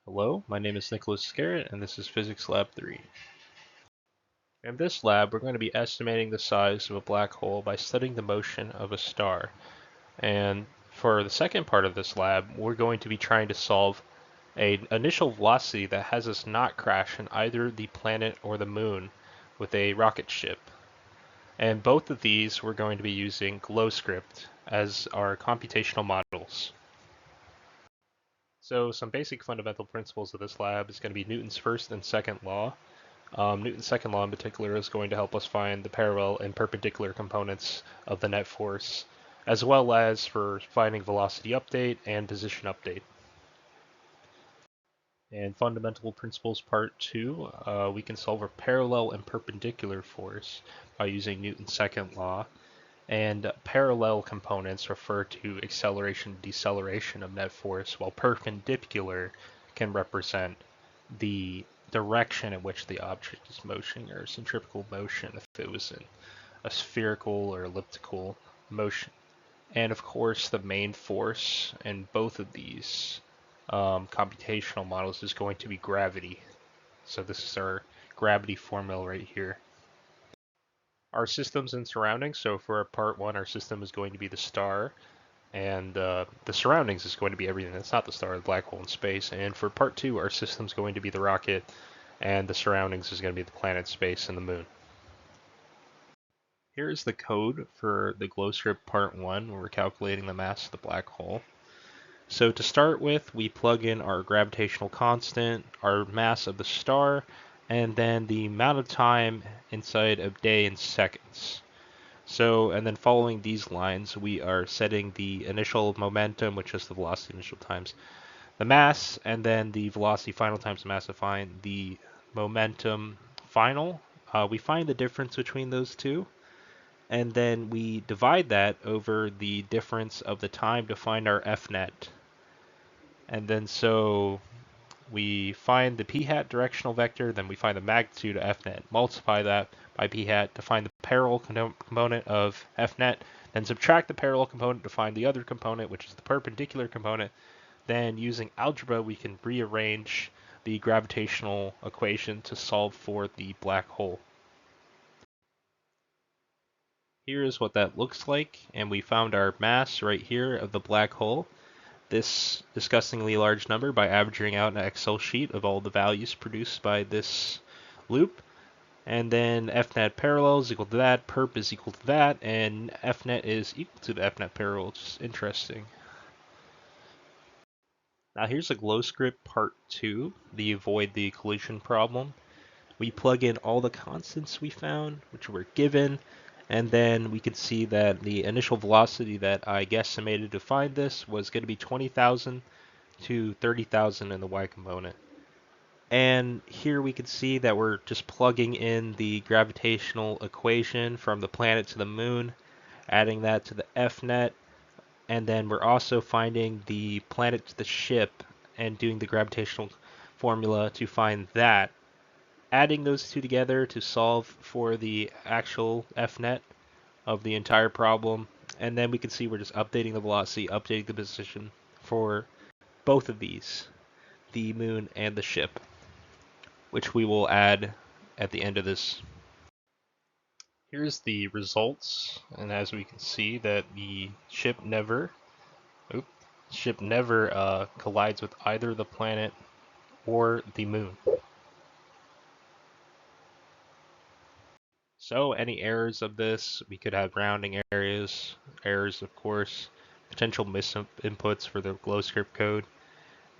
Hello, my name is Nicholas Scarrett, and this is Physics Lab 3. In this lab, we're going to be estimating the size of a black hole by studying the motion of a star. And for the second part of this lab, we're going to be trying to solve an initial velocity that has us not crash in either the planet or the moon with a rocket ship. And both of these, we're going to be using GlowScript as our computational models. So some basic fundamental principles of this lab is going to be Newton's first and second law. Newton's second law in particular is going to help us find the parallel and perpendicular components of the net force, as well as for finding velocity update and position update. And fundamental principles part 2, we can solve a parallel and perpendicular force by using Newton's second law. And parallel components refer to acceleration and deceleration of net force, while perpendicular can represent the direction in which the object is motioning, or centrifugal motion if it was in a spherical or elliptical motion. And of course, the main force in both of these computational models is going to be gravity. So this is our gravity formula right here. Our systems and surroundings. So for part 1, our system is going to be the star, and the surroundings is going to be everything that's not the star, the black hole in space. And for part 2, our system is going to be the rocket, and the surroundings is going to be the planet, space, and the moon. Here is the code for the GlowScript part 1, where we're calculating the mass of the black hole. So to start with, we plug in our gravitational constant, our mass of the star, and then the amount of time inside of day in seconds. So, and then following these lines, we are setting the initial momentum, which is the velocity initial times the mass, and then the velocity final times the mass to find the momentum final. We find the difference between those two, and then we divide that over the difference of the time to find our F net. And then so we find the p hat directional vector, then we find the magnitude of F net, multiply that by p hat to find the parallel component of F net, then subtract the parallel component to find the other component, which is the perpendicular component. Then using algebra, we can rearrange the gravitational equation to solve for the black hole. Here is what that looks like, and we found our mass right here of the black hole. This disgustingly large number by averaging out an Excel sheet of all the values produced by this loop. And then FNet parallel is equal to that, perp is equal to that, and FNet is equal to the FNet parallel, which is interesting. Now here's a GlowScript part 2, the avoid the collision problem. We plug in all the constants we found, which were given, and then we can see that the initial velocity that I guesstimated to find this was going to be 20,000 to 30,000 in the y component. And here we can see that we're just plugging in the gravitational equation from the planet to the moon, adding that to the F net, and then we're also finding the planet to the ship and doing the gravitational formula to find that, adding those two together to solve for the actual F net of the entire problem. And then we can see we're just updating the velocity, updating the position for both of these, the moon and the ship, which we will add at the end of this. Here's the results, and as we can see that the ship never collides with either the planet or the moon. So any errors of this, we could have rounding errors of course, potential misinputs for the GlowScript code,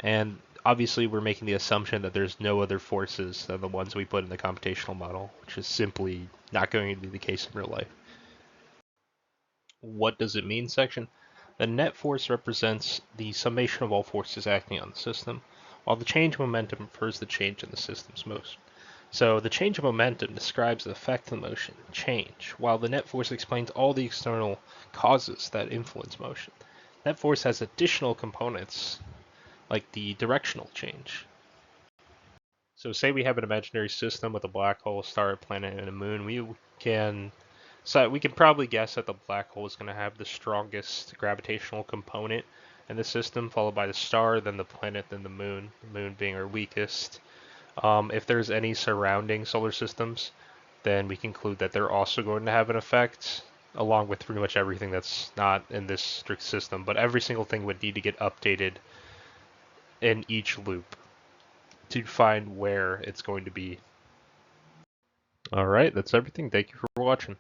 and obviously we're making the assumption that there's no other forces than the ones we put in the computational model, which is simply not going to be the case in real life. What does it mean section? The net force represents the summation of all forces acting on the system, while the change of momentum refers to the change in the system's motion. So the change of momentum describes the effect of the motion, change, while the net force explains all the external causes that influence motion. Net force has additional components, like the directional change. So say we have an imaginary system with a black hole, a star, a planet, and a moon. We can probably guess that the black hole is going to have the strongest gravitational component, in the system, followed by the star, then the planet, then the moon being our weakest. If there's any surrounding solar systems, then we conclude that they're also going to have an effect, along with pretty much everything that's not in this strict system. But every single thing would need to get updated in each loop to find where it's going to be. Alright, that's everything. Thank you for watching.